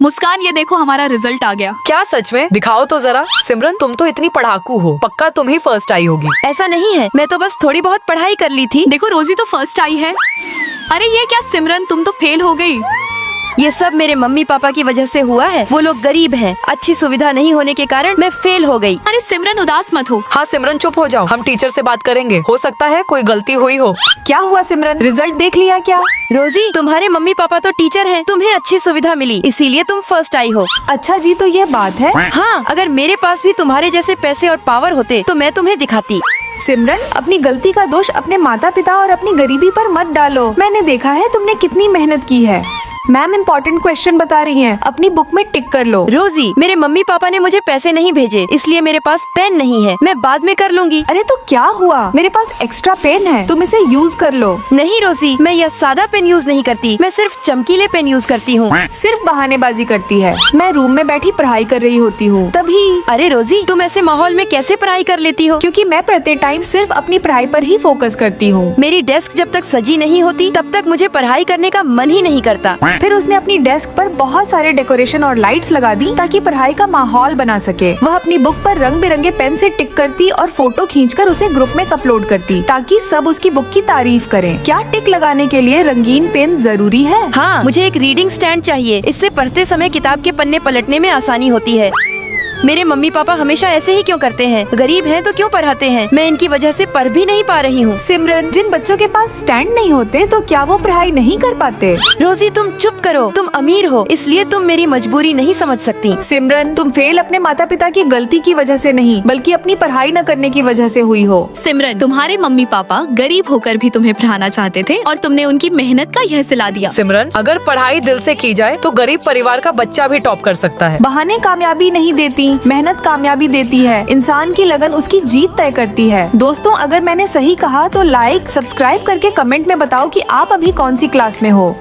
मुस्कान, ये देखो हमारा रिजल्ट आ गया। क्या सच में? दिखाओ तो जरा। सिमरन, तुम तो इतनी पढ़ाकू हो, पक्का तुम ही फर्स्ट आई होगी। ऐसा नहीं है, मैं तो बस थोड़ी बहुत पढ़ाई कर ली थी। देखो रोजी तो फर्स्ट आई है। अरे ये क्या सिमरन, तुम तो फेल हो गई। ये सब मेरे मम्मी पापा की वजह से हुआ है। वो लोग गरीब हैं, अच्छी सुविधा नहीं होने के कारण मैं फेल हो गई। अरे सिमरन उदास मत हो। हाँ सिमरन चुप हो जाओ, हम टीचर से बात करेंगे। हो सकता है कोई गलती हुई हो। क्या हुआ सिमरन, रिजल्ट देख लिया क्या? रोजी, तुम्हारे मम्मी पापा तो टीचर हैं, तुम्हें अच्छी सुविधा मिली, इसीलिए तुम फर्स्ट आई हो। अच्छा जी, तो ये बात है। हाँ, अगर मेरे पास भी तुम्हारे जैसे पैसे और पावर होते तो मैं तुम्हें दिखाती। सिमरन, अपनी गलती का दोष अपने माता पिता और अपनी गरीबी पर मत डालो। मैंने देखा है तुमने कितनी मेहनत की है। मैम इम्पोर्टेंट क्वेश्चन बता रही हैं, अपनी बुक में टिक कर लो। रोजी, मेरे मम्मी पापा ने मुझे पैसे नहीं भेजे, इसलिए मेरे पास पेन नहीं है, मैं बाद में कर लूंगी। अरे तो क्या हुआ, मेरे पास एक्स्ट्रा पेन है, तुम इसे यूज कर लो। नहीं रोजी, मैं यह सादा पेन यूज नहीं करती, मैं सिर्फ चमकीले पेन यूज करती हूँ। सिर्फ बहानेबाजी करती है। मैं रूम में बैठी पढ़ाई कर रही होती हूँ तभी। अरे रोजी, तुम ऐसे माहौल में कैसे पढ़ाई कर लेती हो? क्योंकि मैं प्रत्येक टाइम सिर्फ अपनी पढ़ाई पर ही फोकस करती हूँ। मेरी डेस्क जब तक सजी नहीं होती तब तक मुझे पढ़ाई करने का मन ही नहीं करता। फिर उसने अपनी डेस्क पर बहुत सारे डेकोरेशन और लाइट्स लगा दी ताकि पढ़ाई का माहौल बना सके। वह अपनी बुक पर रंग बिरंगे पेन से टिक करती और फोटो खींचकर उसे ग्रुप में अपलोड करती ताकि सब उसकी बुक की तारीफ करें। क्या टिक लगाने के लिए रंगीन पेन जरूरी है? हाँ, मुझे एक रीडिंग स्टैंड चाहिए, इससे पढ़ते समय किताब के पन्ने पलटने में आसानी होती है। मेरे मम्मी पापा हमेशा ऐसे ही क्यों करते हैं? गरीब हैं तो क्यों पढ़ाते हैं? मैं इनकी वजह से पढ़ भी नहीं पा रही हूँ। सिमरन, जिन बच्चों के पास स्टैंड नहीं होते तो क्या वो पढ़ाई नहीं कर पाते? रोजी तुम चुप करो, तुम अमीर हो इसलिए तुम मेरी मजबूरी नहीं समझ सकती। सिमरन, तुम फेल अपने माता पिता की गलती की वजह से नहीं बल्कि अपनी पढ़ाई न करने की वजह से हुई हो। सिमरन, तुम्हारे मम्मी पापा गरीब होकर भी तुम्हें पढ़ाना चाहते थे और तुमने उनकी मेहनत का यह सिला दिया। सिमरन, अगर पढ़ाई दिल से की जाए तो गरीब परिवार का बच्चा भी टॉप कर सकता है। बहाने कामयाबी नहीं देती, मेहनत कामयाबी देती है। इंसान की लगन उसकी जीत तय करती है। दोस्तों, अगर मैंने सही कहा तो लाइक सब्सक्राइब करके कमेंट में बताओ कि आप अभी कौन सी क्लास में हो।